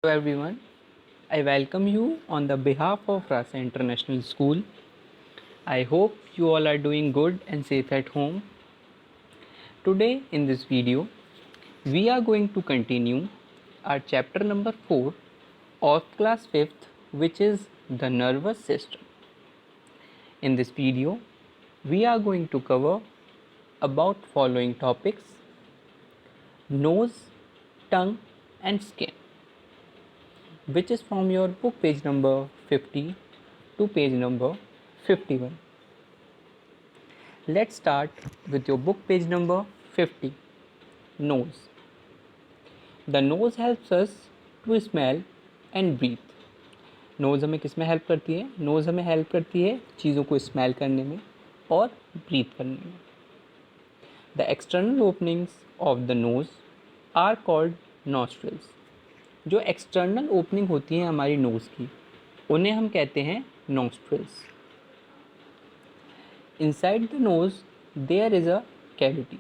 Hello everyone, I welcome you on the behalf of Rasa International School. I hope you all are doing good and safe at home. Today in this video, we are going to continue our chapter number 4 of class 5th, which is the nervous system. In this video, we are going to cover about following topics: nose, tongue and skin, which is from your book page number 50 to page number 51. Let's start with your book page number 50. Nose. The nose helps us to smell and breathe. Nose हमें किस में help करती है? Nose हमें help करती है चीज़ों को स्मेल करने में और ब्रीथ करने में. The external openings of the nose are called nostrils. जो एक्सटर्नल ओपनिंग होती है हमारी नोज़ की, उन्हें हम कहते हैं nostrils. Inside the nose there is a cavity.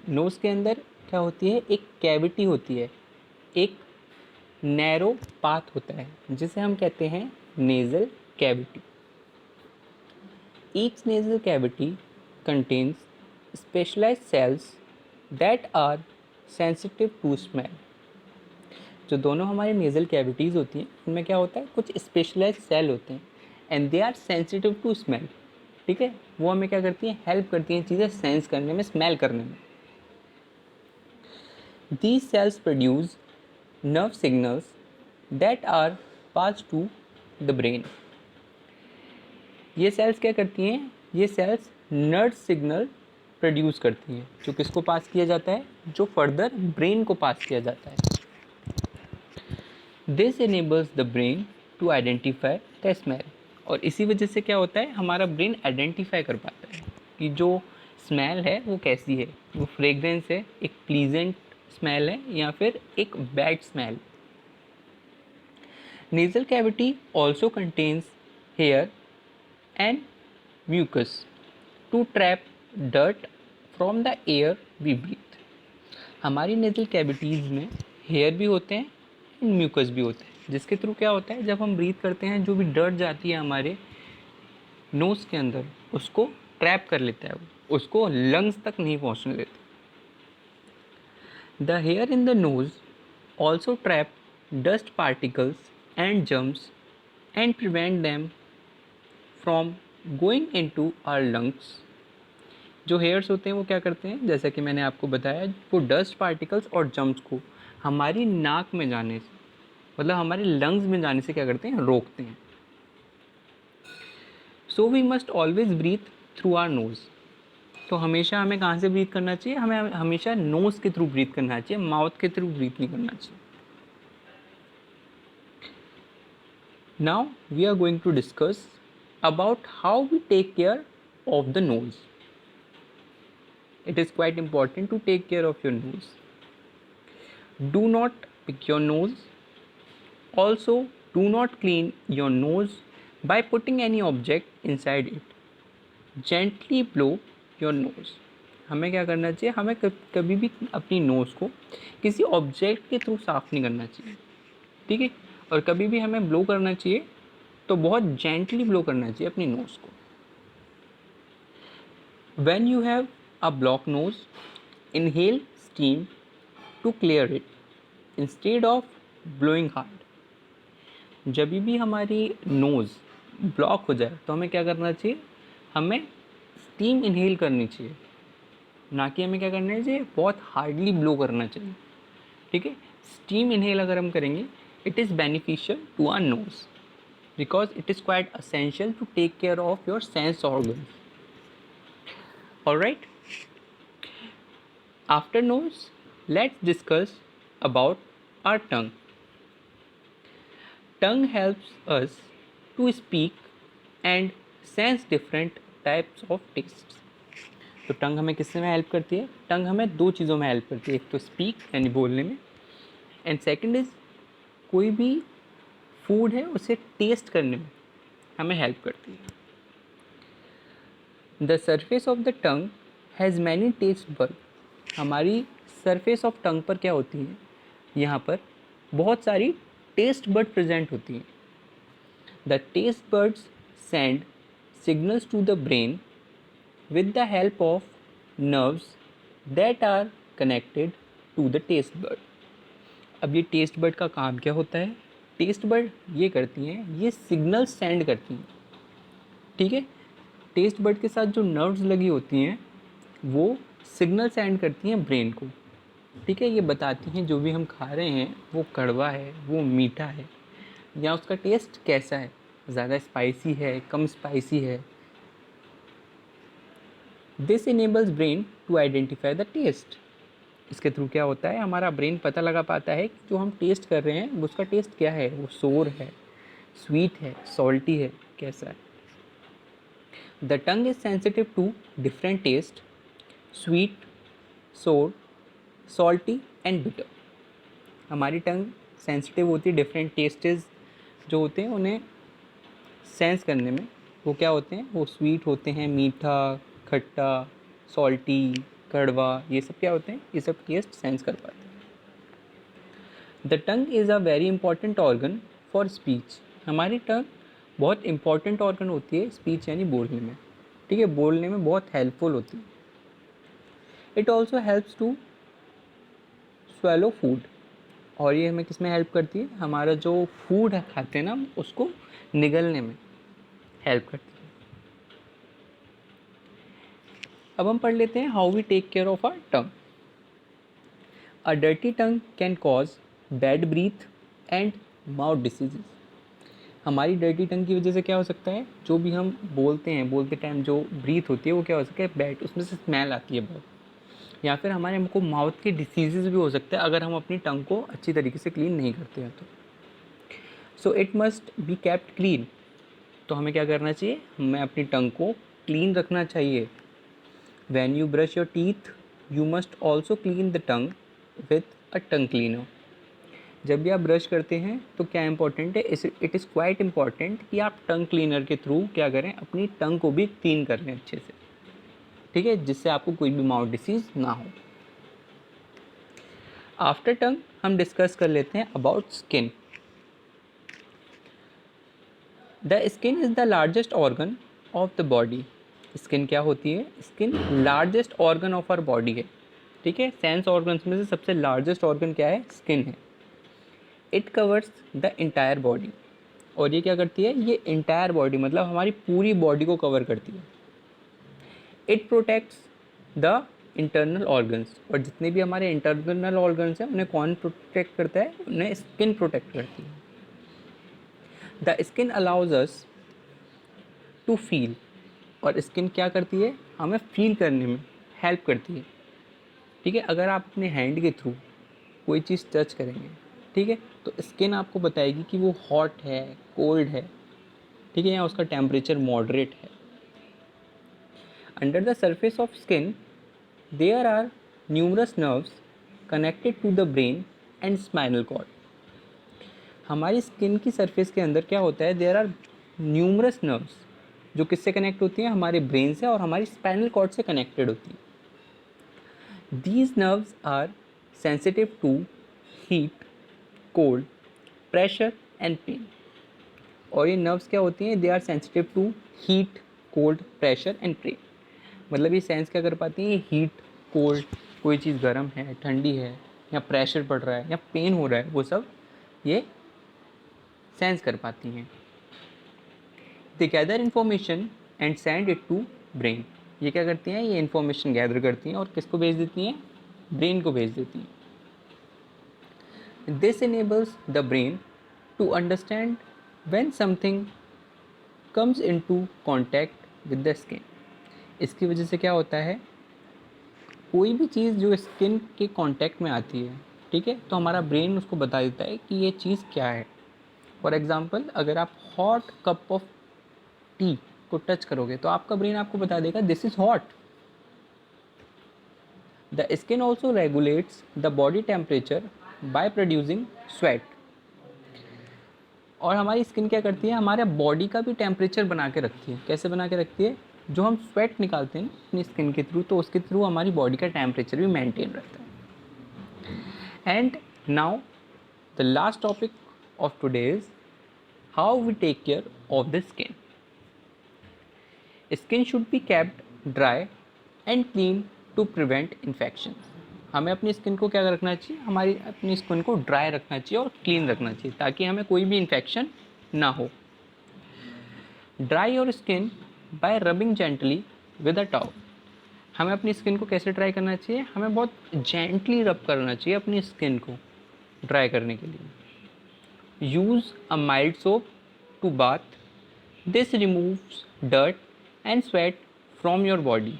Nose के अंदर क्या होती है? एक कैविटी होती है, एक नैरो पाथ होता है जिसे हम कहते हैं nasal cavity. Each nasal cavity contains specialised cells that are sensitive to smell. जो दोनों हमारी नेज़ल कैविटीज़ होती हैं उनमें क्या होता है? कुछ स्पेशलाइज्ड सेल होते हैं and they are sensitive to smell. ठीक है, वो हमें क्या करती हैं? हेल्प करती हैं चीज़ें सेंस करने में, स्मेल करने में. These cells produce nerve signals that are passed to the brain. ये सेल्स क्या करती हैं? ये सेल्स नर्व सिग्नल प्रोड्यूस करती हैं. जो किसको पास किया जाता है? जो फर्दर ब्रेन को पास किया जाता है. This enables the brain to identify the smell. और इसी वजह से क्या होता है? हमारा ब्रेन आइडेंटिफाई कर पाता है कि जो स्मेल है वो कैसी है. वो फ्रेगरेंस है, एक प्लीजेंट स्मेल है या फिर एक bad smell. Nasal cavity also contains hair and mucus to trap dirt from the air we breathe. हमारी नेज़ल कैविटीज़ में हेयर भी होते हैं एंड म्यूकस भी होते हैं, जिसके थ्रू क्या होता है? जब हम ब्रीथ करते हैं, जो भी डर्ट जाती है हमारे नोज़ के अंदर, उसको ट्रैप कर लेता है, वो उसको लंग्स तक नहीं पहुंचने देता. The hair in the nose also trap dust particles and germs and prevent them from going into our lungs. जो हेयर्स होते हैं वो क्या करते हैं? जैसा कि मैंने आपको बताया, वो डस्ट पार्टिकल्स और जर्म्स को हमारी नाक में जाने से, मतलब हमारे लंग्स में जाने से क्या करते हैं? रोकते हैं. So we must always breathe through our nose. तो हमेशा हमें कहाँ से ब्रीथ करना चाहिए? हमें हमेशा नोज़ के थ्रू ब्रीथ करना चाहिए, माउथ के थ्रू ब्रीथ नहीं करना चाहिए. Now we are going to discuss about how we take care of the nose. It is quite important to take care of your nose. Do not pick your nose. Also, do not clean your nose by putting any object inside it. Gently blow your nose. हमें क्या करना चाहिए? हमें कभी भी अपनी nose को किसी ऑब्जेक्ट के थ्रू साफ़ नहीं करना चाहिए. ठीक है, और कभी भी हमें ब्लो करना चाहिए तो बहुत जेंटली ब्लो करना चाहिए अपनी नोज़ को. When you have a blocked nose, inhale steam to clear it instead of blowing hard. जब भी हमारी नोज़ ब्लॉक हो जाए तो हमें क्या करना चाहिए? हमें स्टीम इनहेल करनी चाहिए, ना कि हमें क्या करना चाहिए? बहुत हार्डली ब्लो करना चाहिए. ठीक है, स्टीम इनहेल अगर हम करेंगे, it is beneficial to our nose because it is quite essential to take care of your sense organs. Alright, after nose, let's discuss about our tongue. Tongue helps us to speak and sense different types of tastes. तो टंग हमें किससे में help करती है? टंग हमें दो चीज़ों में हेल्प करती है. एक तो स्पीक यानी बोलने में, एंड सेकंड इज़ कोई भी फूड है उसे टेस्ट करने में हमें हेल्प करती है. The surface of the tongue has many taste bud. हमारी सरफेस ऑफ टंग पर क्या होती है? यहाँ पर बहुत सारी टेस्ट बड प्रेजेंट होती हैं. The taste buds send signals to the brain with the help of nerves that are connected to the taste bud. अब ये टेस्ट बड का काम क्या होता है? टेस्ट बड ये करती हैं, ये सिग्नल सेंड करती हैं. ठीक है, टेस्ट बड के साथ जो नर्व्स लगी होती हैं वो सिग्नल सेंड करती हैं ब्रेन को. ठीक है, ये बताती हैं जो भी हम खा रहे हैं वो कड़वा है, वो मीठा है, या उसका टेस्ट कैसा है, ज़्यादा स्पाइसी है, कम स्पाइसी है. This enables brain to identify the taste. इसके थ्रू क्या होता है, हमारा ब्रेन पता लगा पाता है कि जो हम टेस्ट कर रहे हैं उसका टेस्ट क्या है, वो सोर है, स्वीट है, सॉल्टी है, कैसा है. The tongue is sensitive to different taste, sweet, sour, salty and bitter. हमारी टंग सेंसिटिव होती है डिफरेंट टेस्टेज जो होते हैं उन्हें सेंस करने में. वो क्या होते हैं, वो स्वीट होते हैं, मीठा, खट्टा, सॉल्टी, कड़वा, ये सब क्या होते हैं, ये सब टेस्ट सेंस कर पाते हैं. The tongue is a very important organ for speech. हमारी टंग बहुत इंपॉर्टेंट ऑर्गन होती है स्पीच यानी बोलने में. ठीक है, बोलने में बहुत हेल्पफुल होती है. It also helps to swallow food. और ये हमें किस में हेल्प करती है, हमारा जो फूड है खाते हैं ना उसको निगलने में हेल्प करती है. अब हम पढ़ लेते हैं how we take care of our tongue. A dirty tongue can cause bad breath and mouth diseases. हमारी डर्टी टंग की वजह से क्या हो सकता है, जो भी हम बोलते हैं, बोलते टाइम जो ब्रीथ होती है वो क्या हो सकता है, बैड, उसमें से स्मेल आती है बहुत. या फिर हमारे हमको माउथ के डिसीजेज भी हो सकते हैं अगर हम अपनी टंग को अच्छी तरीके से क्लीन नहीं करते हैं तो. So it must be kept clean. तो हमें क्या करना चाहिए, हमें अपनी टंग को क्लीन रखना चाहिए. When you brush your teeth, you must also clean the tongue with a tongue cleaner. जब भी आप ब्रश करते हैं तो क्या इंपॉर्टेंट है, इट इज़ क्वाइट इम्पॉर्टेंट कि आप टंग क्लीनर के थ्रू क्या करें, अपनी टंग को भी क्लीन कर लें अच्छे से. ठीक है, जिससे आपको कोई भी माउथ डिसीज ना हो. आफ्टर टंग हम डिस्कस कर लेते हैं about skin. The skin is the largest organ of the body. Skin क्या होती है, skin largest organ of our body है. ठीक है, सेंस ऑर्गन्स में से सबसे लार्जेस्ट ऑर्गन क्या है, स्किन है. It covers the entire body. और ये क्या करती है, ये इंटायर बॉडी मतलब हमारी पूरी बॉडी को कवर करती है. It protects the internal organs. और जितने भी हमारे इंटरनल ऑर्गन्स हैं उन्हें कौन प्रोटेक्ट करता है, उन्हें स्किन प्रोटेक्ट करती है. The skin allows us to feel. और स्किन क्या करती है, हमें फील करने में हेल्प करती है. ठीक है, अगर आप अपने हैंड के थ्रू कोई चीज़ टच करेंगे, ठीक है, तो स्किन आपको बताएगी कि वो हॉट है, कोल्ड है. ठीक है, या उसका टेम्परेचर मॉडरेट है. Under the surface of skin there are numerous nerves connected to the brain and spinal cord. हमारी स्किन की सरफेस के अंदर क्या होता है, देयर आर न्यूमरस नर्व्स जो किससे कनेक्ट होती हैं, हमारे ब्रेन से और हमारी स्पाइनल कॉर्ड से कनेक्टेड होती हैं. These nerves are sensitive to heat, cold, pressure and pain. और ये नर्व्स क्या होती हैं, they are sensitive to heat, cold, pressure and pain. मतलब ये सेंस क्या कर पाती हैं, हीट, कोल्ड, कोई चीज़ गर्म है, ठंडी है, या प्रेशर पड़ रहा है या पेन हो रहा है, वो सब ये सेंस कर पाती हैं. They gather information and send it to brain. ये क्या करती हैं, ये इन्फॉर्मेशन गैदर करती हैं और किसको भेज देती हैं, ब्रेन को भेज देती हैं. This enables the brain to understand when something comes into contact with the skin. इसकी वजह से क्या होता है, कोई भी चीज़ जो स्किन के कांटेक्ट में आती है, ठीक है, तो हमारा ब्रेन उसको बता देता है कि ये चीज़ क्या है. फॉर एग्जांपल, अगर आप हॉट कप ऑफ टी को टच करोगे तो आपका ब्रेन आपको बता देगा this is hot. The skin also regulates the body temperature by producing sweat. और हमारी स्किन क्या करती है, हमारे बॉडी का भी टेम्परेचर बना के रखती है. कैसे बना के रखती है, जो हम स्वेट निकालते हैं अपनी स्किन के थ्रू, तो उसके थ्रू हमारी बॉडी का टेम्परेचर भी मेंटेन रहता है. And now the last topic of today is how we take care of the skin. Skin should be kept dry and clean to prevent infections. हमें अपनी स्किन को क्या रखना चाहिए, हमारी अपनी स्किन को ड्राई रखना चाहिए और क्लीन रखना चाहिए ताकि हमें कोई भी इन्फेक्शन ना हो. Dry your skin bye rubbing gently with a towel. हमें अपनी स्किन को कैसे ड्राई करना चाहिए, हमें बहुत जेंटली रब करना चाहिए अपनी स्किन को ड्राई करने के लिए. Use a mild soap to bath. This removes dirt and sweat from your body.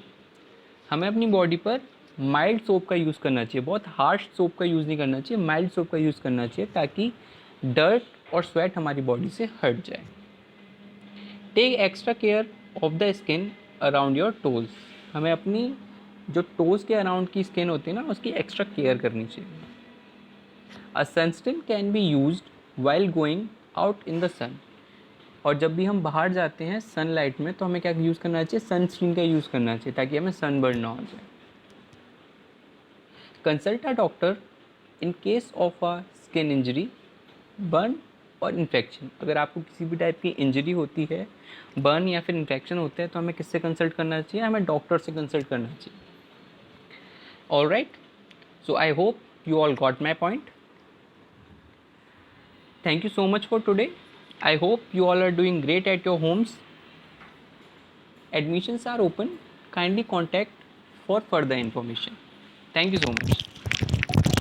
हमें अपनी बॉडी पर माइल्ड सोप का यूज़ करना चाहिए, बहुत हार्श सोप का यूज़ नहीं करना चाहिए, माइल्ड सोप का यूज़ करना चाहिए ताकि डर्ट और स्वेट हमारी बॉडी से हट जाए. Take extra care of the skin around your toes. हमें अपनी जो टोज़ के अराउंड की स्किन होती है ना, उसकी एक्स्ट्रा केयर करनी चाहिए. A sunscreen can be used while going out in the sun. और जब भी हम बाहर जाते हैं सनलाइट में तो हमें क्या यूज़ करना चाहिए, सनस्क्रीन का यूज़ करना चाहिए ताकि हमें सनबर्न ना हो जाए. Consult a doctor in case of a skin injury, burn और इन्फेक्शन. अगर आपको किसी भी टाइप की इंजरी होती है, बर्न या फिर इन्फेक्शन होता है तो हमें किससे कंसल्ट करना चाहिए, हमें डॉक्टर से कंसल्ट करना चाहिए. Alright, so I hope you all got my point. Thank you so much for today. I hope you all are doing great at your homes. Admissions are open. Kindly contact for further information. Thank you so much.